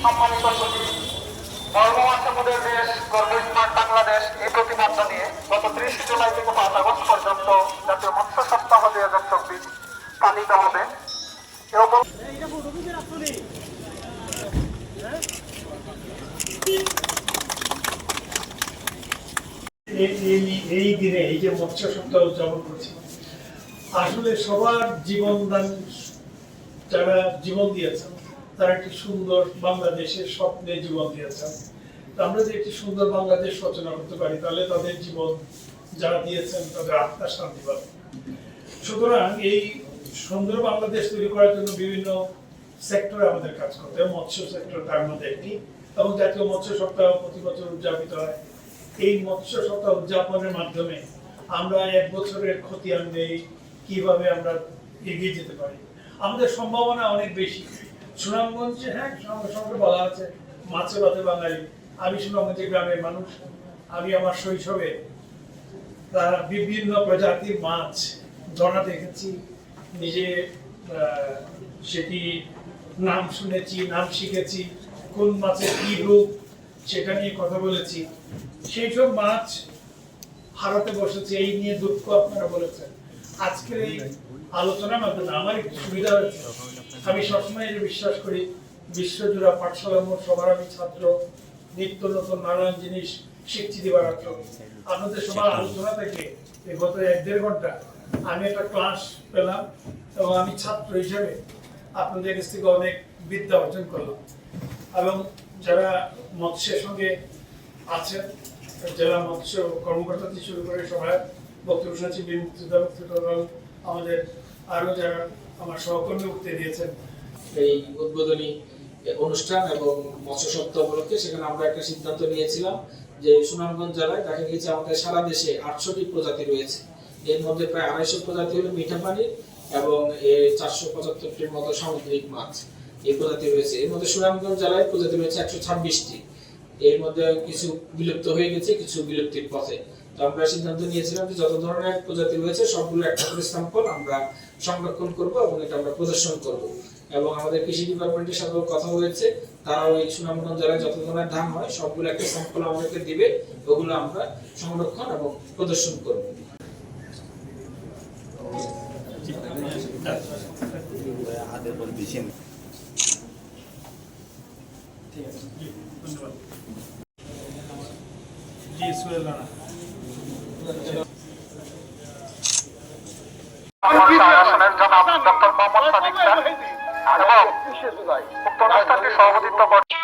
সম্মানিত সচিব, গর্বমাধ্যমের দেশ, গর্ব স্মার্ট বাংলাদেশ এই প্রতিপাদ্য নিয়ে গত 30 জুলাই থেকে 5 আগস্ট পর্যন্ত জাতীয় মৎস্য সপ্তাহ 2024 পালিত হবে। এই দিনে এই যে মৎস্য সপ্তাহ উদযাপন করছি, আসলে সবার জীবনদান, যারা জীবন দিয়েছেন তারা একটি সুন্দর বাংলাদেশের স্বপ্নে জীবন দিয়েছেন। আমরা যদি একটি সুন্দর বাংলাদেশ রচনা করতে পারি তাহলে তাদের জীবন যারা দিয়েছেন তাদের আত্মার শান্তি পাবে। সুতরাং এই সুন্দর বাংলাদেশ তৈরি করার জন্য বিভিন্ন সেক্টরে আমাদের কাজ করতে হবে। মৎস্য সেক্টর তার মধ্যে একটি, এবং জাতীয় মৎস্য সপ্তাহ প্রতি বছর উদযাপিত হয়। এই মৎস্য সপ্তাহ উদযাপনের মাধ্যমে আমরা 1 বছরের খতিয়ান নেই কিভাবে আমরা এগিয়ে যেতে পারি। আমাদের সম্ভাবনা অনেক বেশি। সুনামগঞ্জে সঙ্গে বলা আছে মাছে ভাতে বাঙালি। আমি সুনামগঞ্জের গ্রামের মানুষ। আমি আমার শৈশবে তারা বিভিন্ন প্রজাতির মাছ ধরা দেখেছি, নিজে সেটি নাম শুনেছি, নাম শিখেছি, কোন মাছের কি রূপ সেটা নিয়ে কথা বলেছি। সেই সব মাছ হারাতে বসেছে, এই নিয়ে দুঃখ আপনারা বলেছেন। আজকের এই আলোচনার মাধ্যমে আমার একটু সুবিধা হয়েছে। আমি সবসময় এটা বিশ্বাস করি, বিশ্বজোড়া পাঠশালা মোট সবার আমি ছাত্র, নিত্য নতুন নানান জিনিস শিখছি দিবার অর্থ। আপনাদের সবার আলোচনা থেকে গত 1-1.5 ঘন্টা আমি একটা ক্লাস পেলাম, এবং আমি ছাত্র হিসেবে আপনাদের কাছ থেকে অনেক বিদ্যা অর্জন করলাম। এবং যারা মৎস্যের সঙ্গে আছেন, জেলা মৎস্য কর্মকর্তা থেকে শুরু করে সবাই বক্তব্য শুনেছি, আমাদের আরো যারা আমার সহকর্মী উঠতে দিয়েছেন এই উদ্বোধনী অনুষ্ঠান এবং মৎস্য সপ্তাহ উপলক্ষে, সেখানে আমরা একটা সিদ্ধান্ত নিয়েছিলাম যে সুনামগঞ্জ জেলায় দেখা গেছে আমাদের সারা দেশে 800টি প্রজাতি রয়েছে। এর মধ্যে প্রায় 250 প্রজাতি হলো মিঠা পানির এবং 475টির মতো সামুদ্রিক মাছ এই প্রজাতি রয়েছে। এর মধ্যে সুনামগঞ্জ জেলায় প্রজাতি রয়েছে 126টি। এর মধ্যে কিছু বিলুপ্ত হয়ে গেছে, কিছু বিলুপ্তির পথে। তো আমরা সিদ্ধান্ত নিয়েছিলাম যে যত ধরনের প্রজাতি রয়েছে সবগুলো একটা করে স্যাম্পল আমরা সংরক্ষণ করব এবং এটা আমরা প্রদর্শন করব। এবং আমাদের কৃষি ডিপার্টমেন্টের সাথেও কথা হয়েছে, তারাও এই সুনামগঞ্জ জেলায় যত ধরনের ধান হয় সবগুলো একটা স্যাম্পল আমাদেরকে দিবে, ওগুলো আমরা সংরক্ষণ এবং প্রদর্শন করব। আসনের জনাব ডক্টর মোহাম্মদ সাদিক স্যার এবং উক্ত অনুষ্ঠানটি সভাপতিত্ব করছেন